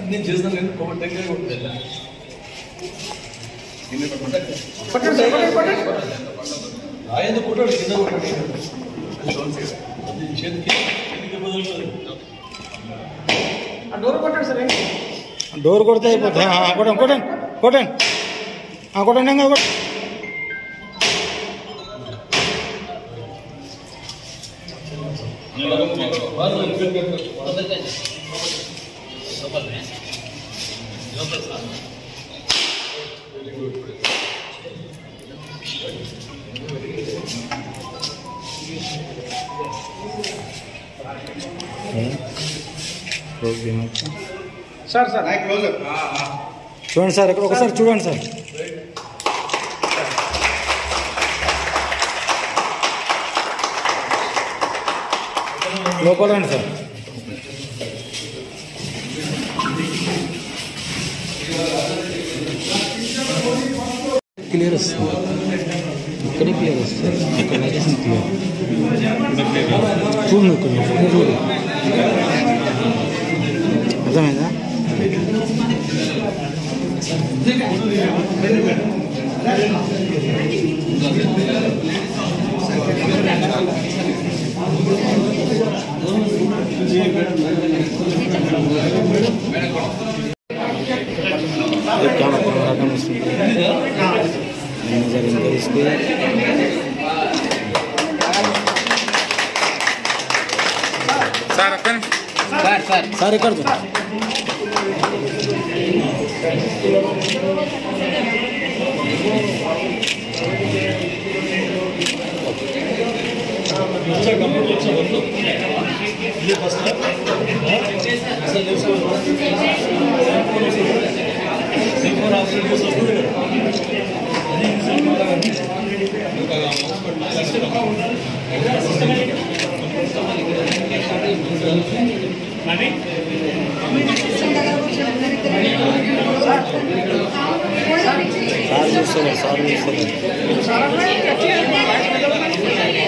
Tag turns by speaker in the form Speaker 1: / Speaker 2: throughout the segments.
Speaker 1: నేను చేస్తాను ఆయన కొట్టాడు కింద కొట్టాడు డోర్ కొట్టాడు సార్
Speaker 2: డోర్ కొడితే అయిపోతుంది కొట్టండి కొట్టండి కొట్టండి కొట్టండి ఇంకా కొట్టండి
Speaker 1: సార్ సార్
Speaker 2: చూడండి సార్ ఇక్కడ ఒకసారి చూడండి సార్ లోపలండి సార్ క్లియర్ వస్తుంది ఇక్కడే క్లియర్ వస్తుంది ఇక్కడ లొకేషన్ క్లియర్ చూడు ఇక్కడ చూడు అర్థమైందా సార్ ఎక్కడ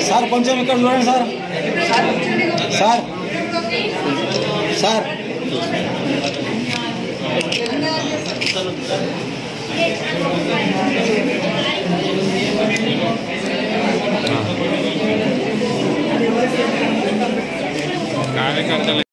Speaker 2: సార్ కొంచెం ఇక్కడ చూడండి సార్ సార్ సార్
Speaker 1: కార్యకర్తలు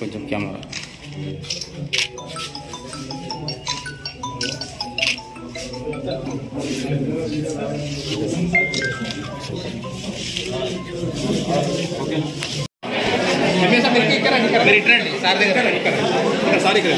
Speaker 1: కొంచెం కెమెరా సార్ దగ్గర సార్ ఇక్కడ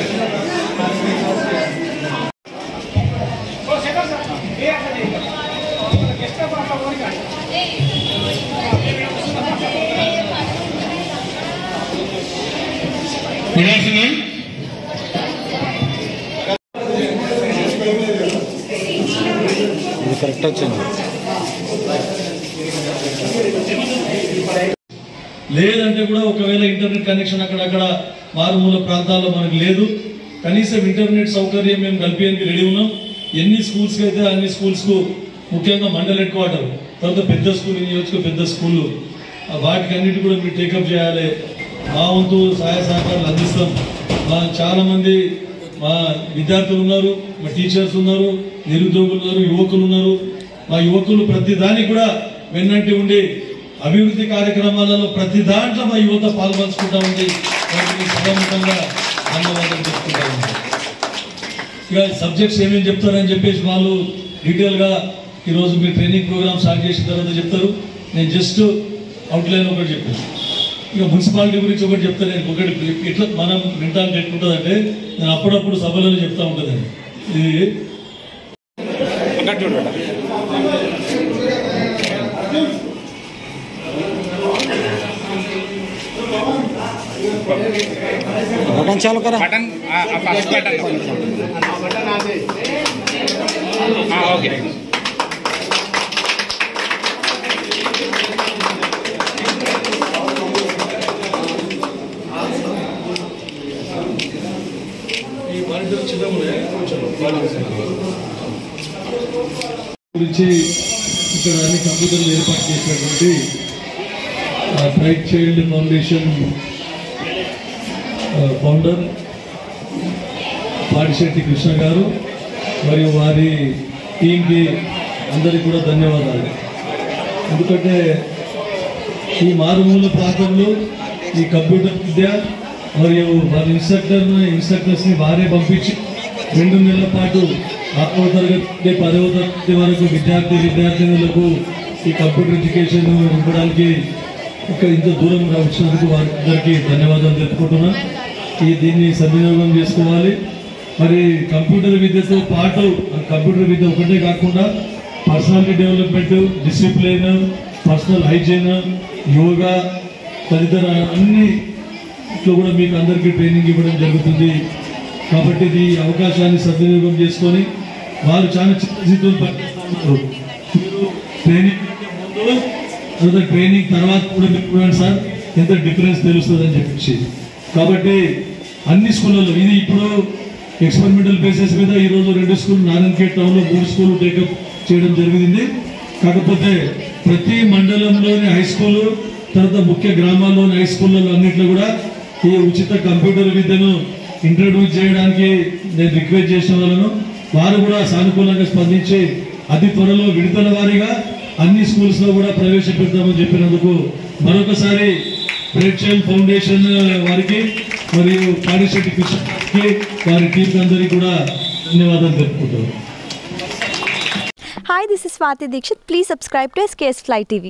Speaker 1: ఇది కరెక్ట్ వచ్చింది
Speaker 3: లేదంటే కూడా ఒకవేళ ఇంటర్నెట్ కనెక్షన్ అక్కడక్కడ మారుమూల ప్రాంతాల్లో మనకు లేదు, కనీసం ఇంటర్నెట్ సౌకర్యం మేము కల్పించడానికి రెడీ ఉన్నాం. ఎన్ని స్కూల్స్కి అయితే అన్ని స్కూల్స్కు, ముఖ్యంగా మండల్ హెడ్ క్వార్టర్, తర్వాత పెద్ద స్కూల్, నియోజకవర్గ పెద్ద స్కూళ్ళు, వాటికి అన్నిటి కూడా మీరు టేకప్ చేయాలి. మా వంతు సహాయ సహకారాలు అందిస్తాం. మా చాలామంది మా విద్యార్థులు ఉన్నారు, మా టీచర్స్ ఉన్నారు, నిరుద్యోగులు ఉన్నారు, యువకులు ఉన్నారు. మా యువకులు ప్రతి దానికి కూడా వెన్నంటి ఉండి అభివృద్ధి కార్యక్రమాలలో ప్రతి దాంట్లో మా యువత పాల్పంచుకుంటా ఉంది. వాటిని సభాముఖంగా ధన్యవాదాలు చెప్తుంటా ఉంది. ఇక సబ్జెక్ట్స్ ఏమేమి చెప్తారని చెప్పేసి వాళ్ళు డీటెయిల్గా ఈరోజు మీ ట్రైనింగ్ ప్రోగ్రామ్ స్టార్ట్ చేసిన తర్వాత చెప్తారు. నేను జస్ట్ అవుట్లైన్ ఒకటి చెప్పాను. ఇక మున్సిపాలిటీ గురించి ఒకటి చెప్తాను. నేను ఒకటి ఇట్లా మనం మెంటాలిటీ ఎట్లుంటుందంటే, నేను అప్పుడప్పుడు సభలలో చెప్తా ఉంటుందండి. ఇది
Speaker 2: बटन चालू करा.
Speaker 1: Button first button okay.
Speaker 3: గురించి ఇక్కడ అన్ని కంప్యూటర్లు ఏర్పాటు చేసినటువంటి bright child foundation founder Padisetti Krishna గారు మరియు వారి టీంకి అందరికీ కూడా ధన్యవాదాలు. ఎందుకంటే ఈ మారుమూల ప్రాంతంలో ఈ కంప్యూటర్ విద్య మరియు వారి ఇన్స్ట్రక్టర్స్ని వారే పంపించి 2 నెలల పాటు 6వ తరగతి 10వ తరగతి వరకు విద్యార్థినులకు ఈ కంప్యూటర్ ఎడ్యుకేషన్ ఇవ్వడానికి ఇక్కడ ఇంత దూరం వచ్చినందుకు వారందరికీ ధన్యవాదాలు తెలుపుకుంటున్నాను. దీన్ని సద్వినియోగం చేసుకోవాలి. మరి కంప్యూటర్ విద్యతో పాటు కంప్యూటర్ విద్య ఒకటే కాకుండా personality development, discipline, personal hygiene, yoga తదితర అన్నిట్లో కూడా మీకు అందరికీ ట్రైనింగ్ ఇవ్వడం జరుగుతుంది. కాబట్టి ఈ అవకాశాన్ని సద్వినియోగం చేసుకొని వాళ్ళు చాలా చిత్తశుద్ధితో పనిచేస్తున్నారు. మీరు ట్రైనింగ్ ముందు తర్వాత ట్రైనింగ్ తర్వాత కూడా మీరు చూడండి సార్, ఎంత డిఫరెన్స్ తెలుస్తుంది అని చెప్పేసి. కాబట్టి అన్ని స్కూళ్ళలో ఇది ఇప్పుడు ఎక్స్పెరిమెంటల్ బేసిస్ మీద ఈరోజు 2 స్కూల్ నారాయణఖేడ్ టౌన్లో 3 స్కూల్ టేకప్ చేయడం జరిగింది. కాకపోతే ప్రతి మండలంలోని హై స్కూలు, తర్వాత ముఖ్య గ్రామాల్లోని హై స్కూళ్ళలో అన్నింటిలో కూడా ఈ ఉచిత కంప్యూటర్ విద్యను ఇంట్రడ్యూస్ చేయడానికి నేను రిక్వెస్ట్ చేసిన వాళ్ళను వారు కూడా సానుకూలంగా స్పందించి అతి త్వరలో విడతల వారీగా అన్ని స్కూల్స్లో కూడా ప్రవేశపెడతామని చెప్పినందుకు మరొకసారి బ్రైట్ చైల్డ్ ఫౌండేషన్ వారికి మరియు పాడిశెట్టి కృష్ణకి వారి టీం అందరికీ కూడా ధన్యవాదాలు తెలుపుకుంటారు.
Speaker 4: Hi, this is Swati Dikshit. Please subscribe to SKS Fly TV.